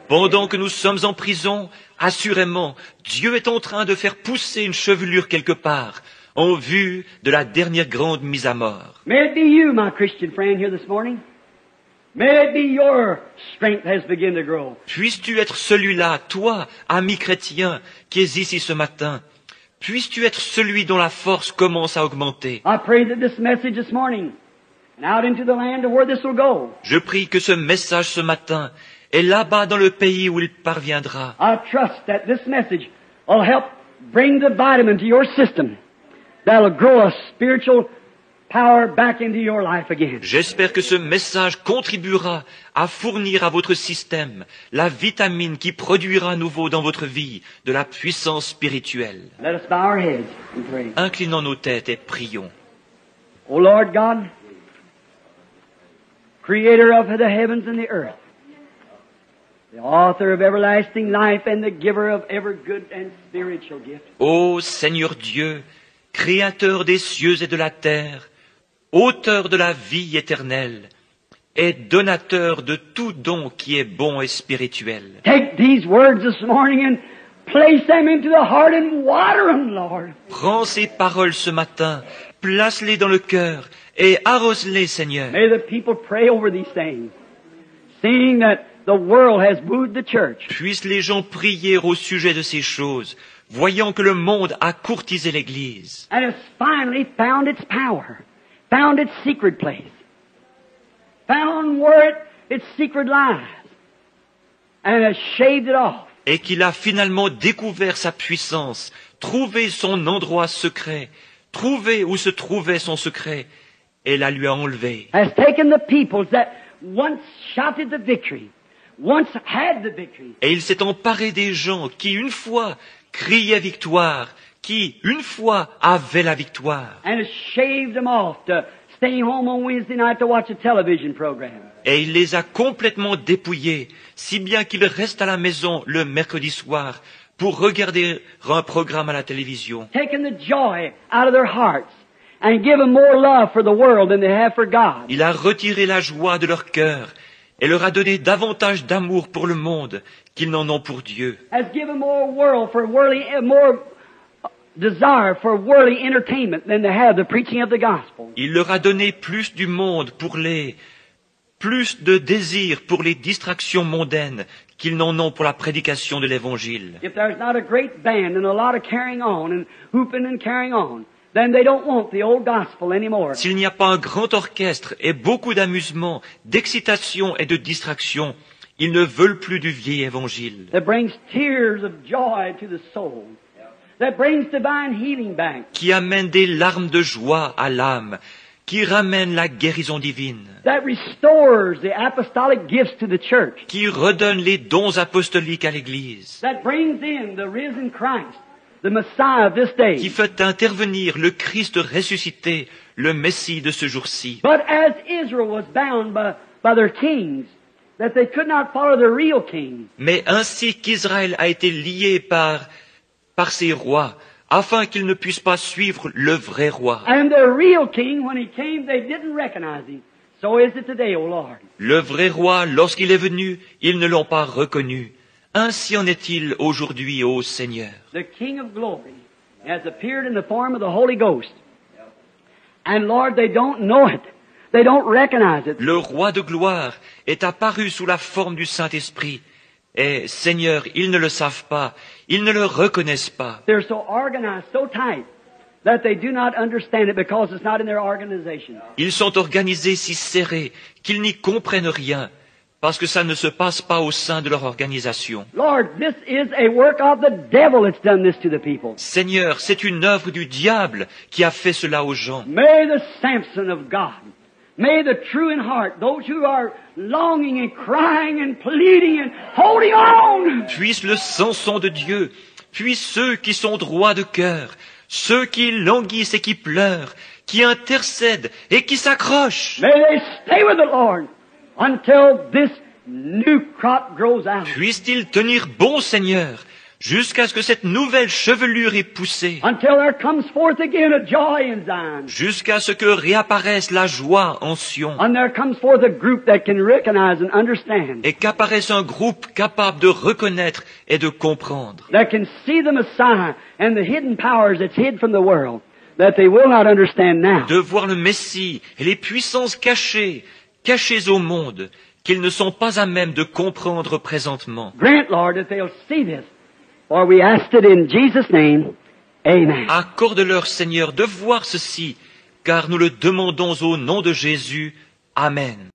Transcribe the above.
Pendant que nous sommes en prison, assurément, Dieu est en train de faire pousser une chevelure quelque part, en vue de la dernière grande mise à mort. May it be you, my Christian friend, here this morning. May it be your strength has begun to grow. Puisses-tu être celui-là, toi, ami chrétien, qui es ici ce matin. Puisses-tu être celui dont la force commence à augmenter. I pray that this message this morning, and out into the land of where this will go. Je prie que ce message ce matin est là-bas dans le pays où il parviendra. I trust that this message will help bring the vitamin to your system. That'll grow a spiritual power back into your life again. J'espère que ce message contribuera à fournir à votre système la vitamine qui produira à nouveau dans votre vie de la puissance spirituelle. Let us bow our heads and pray. Inclinons nos têtes et prions. O Lord God, Creator of the heavens and the earth, the author of everlasting life and the giver of every good and spiritual gift. Ô Seigneur Dieu, Créateur des cieux et de la terre, auteur de la vie éternelle, et donateur de tout don qui est bon et spirituel. Take these words this morning and place them into the heart and water them, Lord. Prends ces paroles ce matin, place-les dans le cœur et arrose-les, Seigneur. May the people pray over these things, seeing that the world has booed the church. Puissent les gens prier au sujet de ces choses, voyant que le monde a courtisé l'Église. And has finally found its power, found its secret place, found where its secret lies, and has shaved it off. Et qu'il a finalement découvert sa puissance, trouvé son endroit secret, trouvé où se trouvait son secret, et la lui a enlevé. Has taken the peoples that once shouted the victory, once had the victory, Et il s'est emparé des gens qui une fois criaient victoire, qui une fois avaient la victoire. and has shaved them off to stay home on Wednesday night to watch a television program. Et il les a complètement dépouillés, si bien qu'ils restent à la maison le mercredi soir pour regarder un programme à la télévision. Taken the joy out of their hearts and given more love for the world than they have for God. Il a retiré la joie de leur cœur et leur a donné davantage d'amour pour le monde qu'ils n'en ont pour Dieu. Has given more world for worldly, more desire for worldly entertainment than they have the preaching of the gospel. Il leur a donné plus du monde plus de désir pour les distractions mondaines qu'ils n'en ont pour la prédication de l'Évangile. If there's not a great band and a lot of carrying on and hooping and carrying on, then they don't want the old gospel anymore. S'il n'y a pas un grand orchestre et beaucoup d'amusement, d'excitation et de distraction, ils ne veulent plus du vieil Évangile, That brings tears of joy to the soul. That brings divine healing back. qui amène des larmes de joie à l'âme, qui ramène la guérison divine, That restores the apostolic gifts to the church. qui redonne les dons apostoliques à l'Église, That brings in the risen Christ, the Messiah of this day. qui fait intervenir le Christ ressuscité, le Messie de ce jour-ci. But as Israel was bound by their kings, that they could not follow the real king, Mais ainsi qu'Israël a été lié par ses rois, afin qu'ils ne puissent pas suivre le vrai roi. and the real king, when he came, they didn't recognize him. So is it today, O Lord. Le vrai roi, lorsqu'il est venu, ils ne l'ont pas reconnu. Ainsi en est-il aujourd'hui, ô Seigneur. The King of glory has appeared in the form of the Holy Ghost. And Lord, they don't know it. They don't recognize it. Le roi de gloire est apparu sous la forme du Saint-Esprit. Et Seigneur, ils ne le savent pas, ils ne le reconnaissent pas. They're so organized, so tight, that they do not understand it because it's not in their organization. Ils sont organisés si serrés qu'ils n'y comprennent rien, parce que ça ne se passe pas au sein de leur organisation. Lord, this is a work of the devil that's done this to the people. Seigneur, c'est une œuvre du diable qui a fait cela aux gens. May the Samson of God, may the true in heart, those who are longing and crying and pleading and holding on, Puisse le Samson de Dieu, puisse ceux qui sont droits de cœur, ceux qui languissent et qui pleurent, qui intercèdent et qui s'accrochent, may they stay with the Lord until this new crop grows out. puissent-ils tenir bon, Seigneur, jusqu'à ce que cette nouvelle chevelure ait poussé, until there comes forth again a joy in Zion, jusqu'à ce que réapparaisse la joie en Sion, and there comes forth a group that can recognize and understand, et qu'apparaisse un groupe capable de reconnaître et de comprendre, that can see the Messiah and the hidden powers that's hid from the world, that they will not understand now. de voir le Messie et les puissances cachées au monde, qu'ils ne sont pas à même de comprendre présentement. Grant, Lord, that they'll see this, for we asked it in Jesus' name. Amen. Accorde-leur, Seigneur, de voir ceci, car nous le demandons au nom de Jésus. Amen.